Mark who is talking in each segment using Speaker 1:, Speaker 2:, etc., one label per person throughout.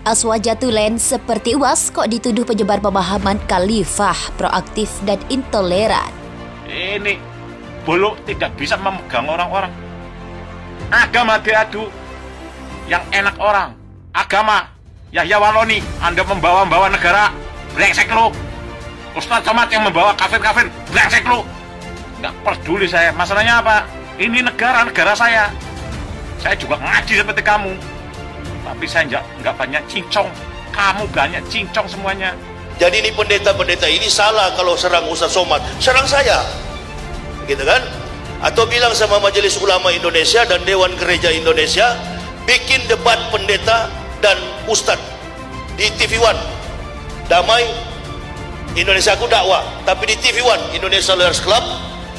Speaker 1: Aswajatulen seperti UAS kok dituduh penyebar pemahaman khalifah, proaktif dan intoleran.
Speaker 2: Ini Bolo tidak bisa memegang orang-orang. Agama diadu, yang enak orang. Agama, Yahya Waloni, Anda membawa negara, brengsek lu. Ustadz Somad yang membawa kafir-kafir, brengsek lu. Nggak peduli saya, masalahnya apa? Ini negara saya. Saya juga ngaji seperti kamu. Tapi saya nggak banyak cincong. Kamu banyak cincong semuanya.
Speaker 3: Jadi ini pendeta-pendeta ini salah kalau serang Ustadz Somad. Serang saya. Gitu kan? Atau bilang sama Majelis Ulama Indonesia dan Dewan Gereja Indonesia, bikin debat pendeta dan Ustadz di TV One. Damai Indonesia Aku Dakwah. Tapi di TV One, Indonesia Lawyers Club,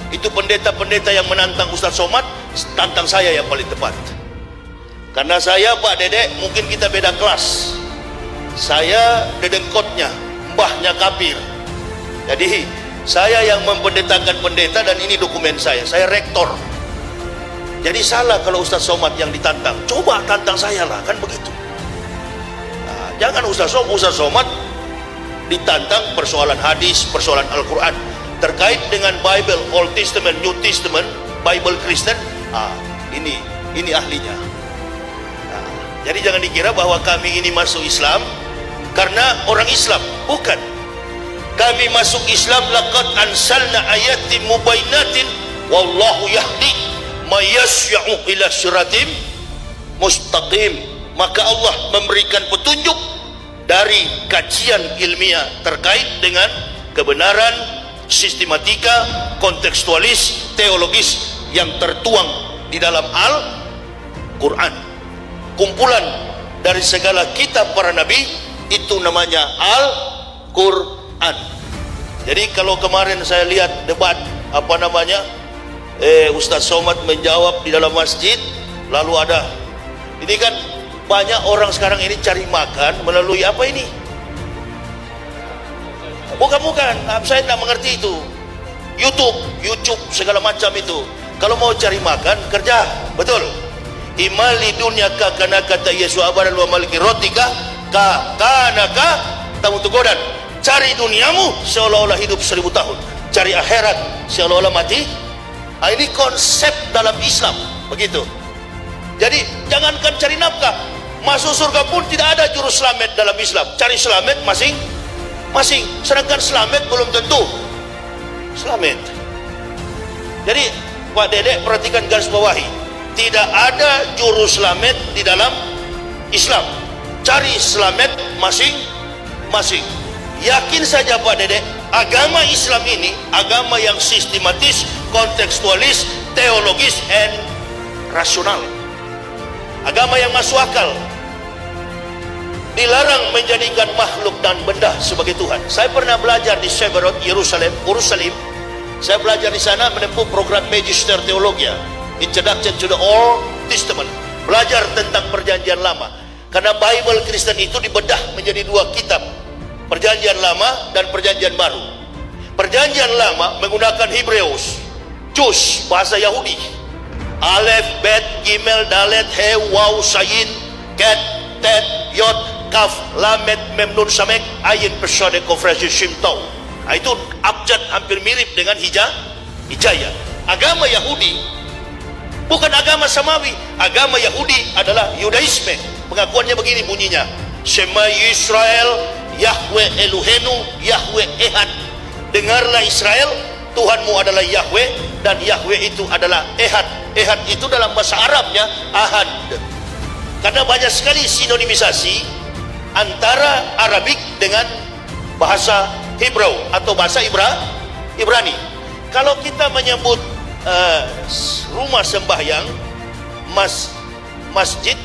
Speaker 3: itu pendeta-pendeta yang menantang Ustadz Somad, tantang saya yang paling tepat. Karena saya, Pak Dedek, mungkin kita beda kelas. Saya dedengkotnya, mbahnya kafir. Jadi saya yang mempendetakan pendeta dan ini dokumen saya rektor. Jadi salah kalau Ustadz Somad yang ditantang. Coba tantang saya lah, kan begitu. Nah, jangan Ustadz Somad ditantang persoalan hadis, persoalan Al-Quran terkait dengan Bible, Old Testament, New Testament, Bible Kristen. Ini ahlinya. Nah, jadi jangan dikira bahwa kami ini masuk Islam karena orang Islam. Bukan. Kami masuk Islam laqad ansalna ayatin mubainatin wallahu yahdi may yasya'u ila siratim mustaqim. Maka Allah memberikan petunjuk dari kajian ilmiah terkait dengan kebenaran, sistematika, kontekstualis, teologis yang tertuang di dalam Al-Quran. Kumpulan dari segala kitab para nabi, itu namanya Al-Quran. Jadi kalau kemarin saya lihat debat Ustadz Somad menjawab di dalam masjid, lalu ada ini kan banyak orang sekarang ini cari makan melalui apa ini? Bukan, saya tidak mengerti itu. YouTube segala macam itu. Kalau mau cari makan, kerja, betul. Imali dunia kana kata Yesus abadan wa maliki rotika kanaka tamu tugodan. Cari duniamu seolah-olah hidup 1000 tahun. Cari akhirat seolah-olah mati. Ini konsep dalam Islam, begitu. Jadi jangankan cari nafkah, masuk surga pun tidak ada juru selamat dalam Islam. Cari selamat masing-masing, sedangkan selamat belum tentu selamat. Jadi Pak Dedek perhatikan garis bawahi, tidak ada juru selamat di dalam Islam. Cari selamat masing-masing. Yakin saja Pak Dedek, agama Islam ini agama yang sistematis, kontekstualis, teologis, and rasional. Agama yang masuk akal. Dilarang menjadikan makhluk dan benda sebagai Tuhan. Saya pernah belajar di Severot, Yerusalem. Saya belajar di sana menempuh program Magister Theologia, Introduction to the Old Testament. Belajar tentang perjanjian lama. Karena Bible Kristen itu dibedah menjadi 2 kitab, Perjanjian Lama dan Perjanjian Baru. Perjanjian Lama menggunakan Hebreus, Jus, bahasa Yahudi, Alef, Bet, Gimel, Dalet, He, Waw, Sayin, Ket, Tet, Yod, Kaf, Lamet, Memnun, Samek, Ayin, Persode, Kofrasi, Shimtau. Itu abjad hampir mirip dengan Hijaya. Agama Yahudi bukan agama Samawi. Agama Yahudi adalah Yudaisme. Pengakuannya begini bunyinya, Shema Yisrael, Yahweh Elohenu, Yahweh Ehad. Dengarlah Israel, Tuhanmu adalah Yahweh, dan Yahweh itu adalah Ehad. Ehad itu dalam bahasa Arabnya Ahad. Karena banyak sekali sinonimisasi antara Arabik dengan bahasa Hebrew atau bahasa Ibrani. Kalau kita menyebut rumah sembahyang, masjid,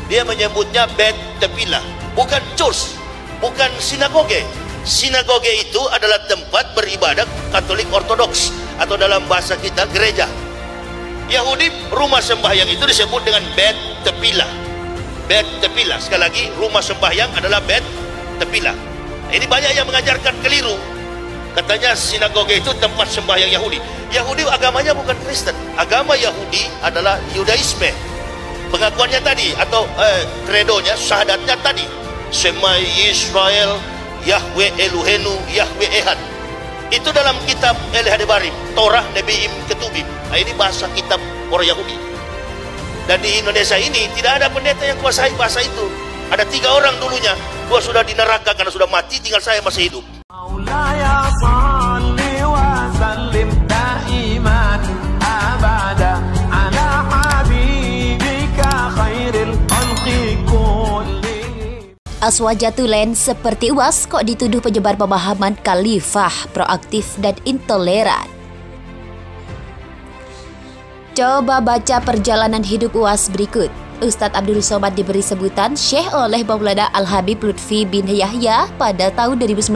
Speaker 3: dia menyebutnya Bet Tepilah, bukan church, bukan sinagoge. Sinagoge itu adalah tempat beribadah Katolik Ortodoks, atau dalam bahasa kita gereja. Yahudi rumah sembahyang itu disebut dengan Bet Tepilah. Bet Tepilah, sekali lagi, rumah sembahyang adalah Bet Tepilah. Ini banyak yang mengajarkan keliru. Katanya sinagoge itu tempat sembahyang Yahudi. Yahudi agamanya bukan Kristen. Agama Yahudi adalah Yudaisme. Pengakuannya tadi, atau kredonya, syahadatnya tadi, Shema Yisrael, Yahweh Elohenu, Yahweh Ehad. Itu dalam kitab El-Hadebarim, Torah Nebiim Ketubim. Nah, ini bahasa kitab orang Yahudi. Dan di Indonesia ini tidak ada pendeta yang kuasai bahasa itu. Ada 3 orang dulunya, 2 sudah di neraka karena sudah mati, tinggal saya masih hidup.
Speaker 4: Maulaya salli wa sallim daiman abada ala habibika khairil khalqi kullihim.
Speaker 1: Aswaja Tulen seperti UAS kok dituduh penyebar pemahaman khalifah, proaktif dan intoleran. Coba baca perjalanan hidup UAS berikut. Ustadz Abdul Somad diberi sebutan Syekh oleh Maulana Al-Habib Lutfi bin Yahya pada tahun 2019.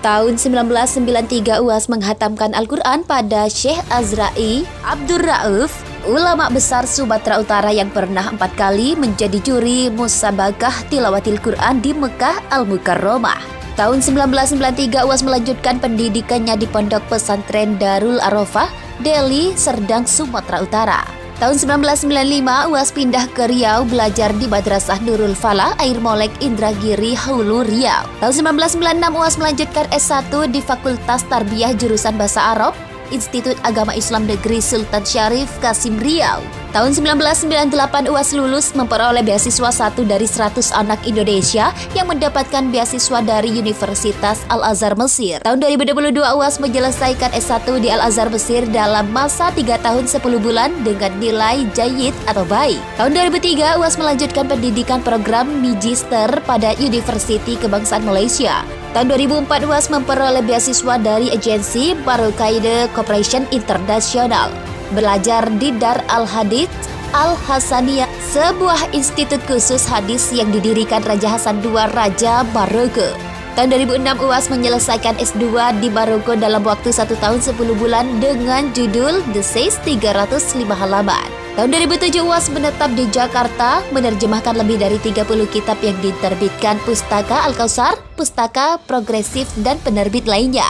Speaker 1: Tahun 1993 UAS menghatamkan Al-Quran pada Syekh Azra'i Abdur Rauf, ulama besar Sumatera Utara yang pernah 4 kali menjadi juri musabakah tilawatil Quran di Mekah Al-Mukarramah. Tahun 1993 UAS melanjutkan pendidikannya di Pondok Pesantren Darul Arafah, Deli, Serdang, Sumatera Utara. Tahun 1995 UAS pindah ke Riau belajar di Madrasah Nurul Falah, Air Molek, Indragiri, Hulu, Riau. Tahun 1996 UAS melanjutkan S1 di Fakultas Tarbiyah jurusan Bahasa Arab, Institut Agama Islam Negeri Sultan Syarif, Kasim, Riau. Tahun 1998 UAS lulus memperoleh beasiswa 1 dari 100 anak Indonesia yang mendapatkan beasiswa dari Universitas Al-Azhar Mesir. Tahun 2022 UAS menyelesaikan S1 di Al-Azhar Mesir dalam masa 3 tahun 10 bulan dengan nilai Jayyid atau baik. Tahun 2003 UAS melanjutkan pendidikan program Magister pada Universiti Kebangsaan Malaysia. Tahun 2004 UAS memperoleh beasiswa dari agensi Barokaide Corporation International. Belajar di Dar Al-Hadith Al-Hasaniyah, sebuah institut khusus hadis yang didirikan Raja Hasan II Raja Maroko. Tahun 2006 UAS menyelesaikan S2 di Maroko dalam waktu 1 tahun 10 bulan dengan judul The Says 305 halaman. Tahun 2007 UAS menetap di Jakarta, menerjemahkan lebih dari 30 kitab yang diterbitkan Pustaka Al-Kausar, Pustaka Progresif, dan penerbit lainnya.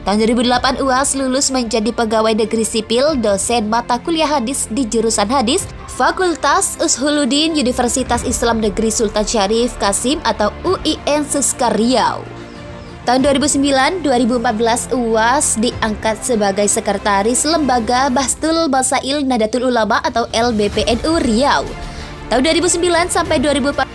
Speaker 1: Tahun 2008 UAS lulus menjadi pegawai negeri sipil, dosen mata kuliah hadis di jurusan hadis, Fakultas Ushuluddin Universitas Islam Negeri Sultan Syarif Kasim atau UIN Suskar Riau. Tahun 2009-2014 UAS diangkat sebagai sekretaris Lembaga Bahstul Masail Nadatul Ulama atau LBPNU Riau. Tahun 2009 sampai 2014